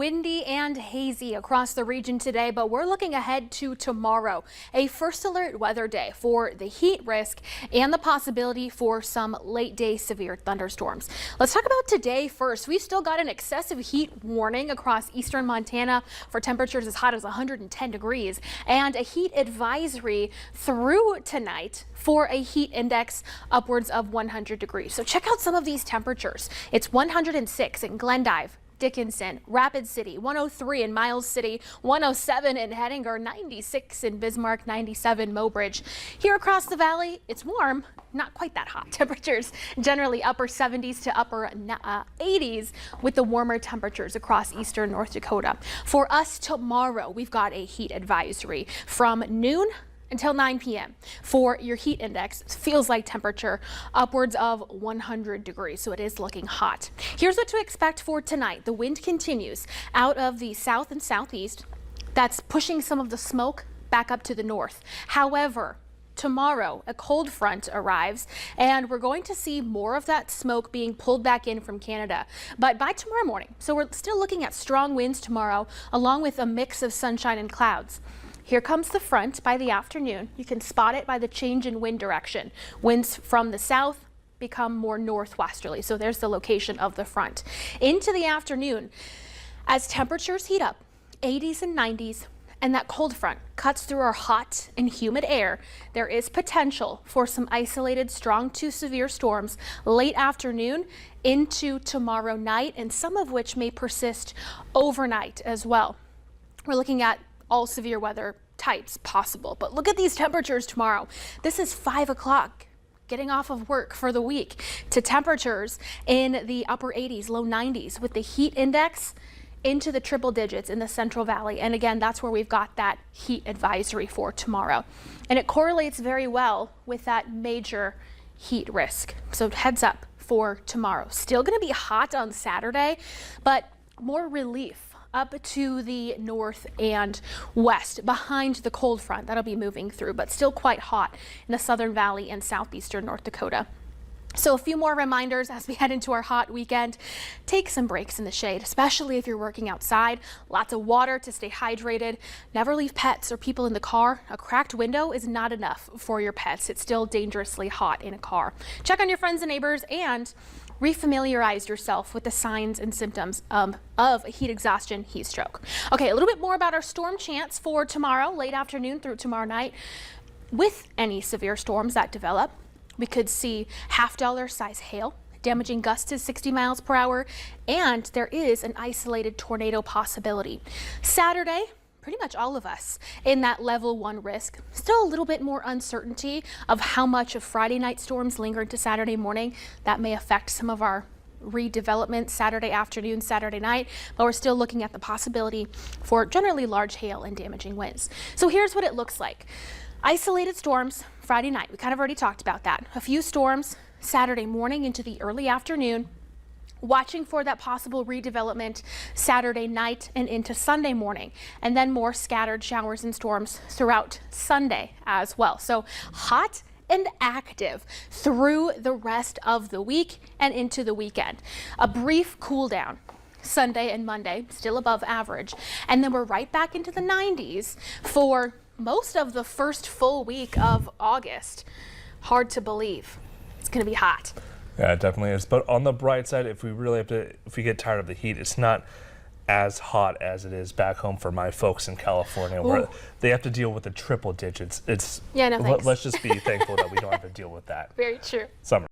windy and hazy across the region today, but we're looking ahead to tomorrow, a first alert weather day for the heat risk and the possibility for some late day severe thunderstorms. Let's talk about today first. We've still got an excessive heat warning across eastern Montana for temperatures as hot as 110 degrees and a heat advisory through tonight for a heat index upwards of 100 degrees. So check out some of these temperatures. It's 106 in Glendive, Dickinson, Rapid City, 103 in Miles City, 107 in Hettinger, 96 in Bismarck, 97 Mobridge. Here across the valley, it's warm, not quite that hot. Temperatures generally upper 70s to upper 80s with the warmer temperatures across eastern North Dakota. For us tomorrow, we've got a heat advisory from noon until 9 p.m. for your heat index. It feels like temperature upwards of 100 degrees, so it is looking hot. Here's what to expect for tonight. The wind continues out of the south and southeast. That's pushing some of the smoke back up to the north. However, tomorrow, a cold front arrives and we're going to see more of that smoke being pulled back in from Canada. But by tomorrow morning, so we're still looking at strong winds tomorrow, along with a mix of sunshine and clouds. Here comes the front by the afternoon. You can spot it by the change in wind direction. Winds from the south become more northwesterly. So there's the location of the front. Into the afternoon, as temperatures heat up, 80s and 90s, and that cold front cuts through our hot and humid air, there is potential for some isolated strong to severe storms late afternoon into tomorrow night, and some of which may persist overnight as well. We're looking at all severe weather types possible, but look at these temperatures tomorrow. This is 5 o'clock, getting off of work for the week, to temperatures in the upper 80s, low 90s, with the heat index into the triple digits in the Central Valley. And again, that's where we've got that heat advisory for tomorrow. And it correlates very well with that major heat risk. So heads up for tomorrow. Still going to be hot on Saturday, but more relief up to the north and west behind the cold front that'll be moving through, but still quite hot in the Southern Valley and southeastern North Dakota. So a few more reminders as we head into our hot weekend. Take some breaks in the shade, especially if you're working outside. Lots of water to stay hydrated. Never leave pets or people in the car. A cracked window is not enough for your pets. It's still dangerously hot in a car. Check on your friends and neighbors and refamiliarize yourself with the signs and symptoms of heat exhaustion, heat stroke. Okay, a little bit more about our storm chance for tomorrow, late afternoon through tomorrow night. With any severe storms that develop, we could see $half size hail, damaging gusts to 60 miles per hour, and there is an isolated tornado possibility. Saturday, pretty much all of us in that level 1 risk. Still a little bit more uncertainty of how much of Friday night storms linger into Saturday morning. That may affect some of our redevelopment Saturday afternoon, Saturday night, but we're still looking at the possibility for generally large hail and damaging winds. So here's what it looks like. Isolated storms Friday night. We kind of already talked about that. A few storms Saturday morning into the early afternoon. Watching for that possible redevelopment Saturday night and into Sunday morning, and then more scattered showers and storms throughout Sunday as well. So hot and active through the rest of the week and into the weekend. A brief cool down Sunday and Monday, still above average, and then we're right back into the 90s for most of the first full week of August. Hard to believe. It's going to be hot. Yeah, it definitely is. But on the bright side, if we get tired of the heat, it's not as hot as it is back home for my folks in California, where they have to deal with the triple digits. Yeah, no thanks. Let's just be thankful that we don't have to deal with that. Very true. Summer.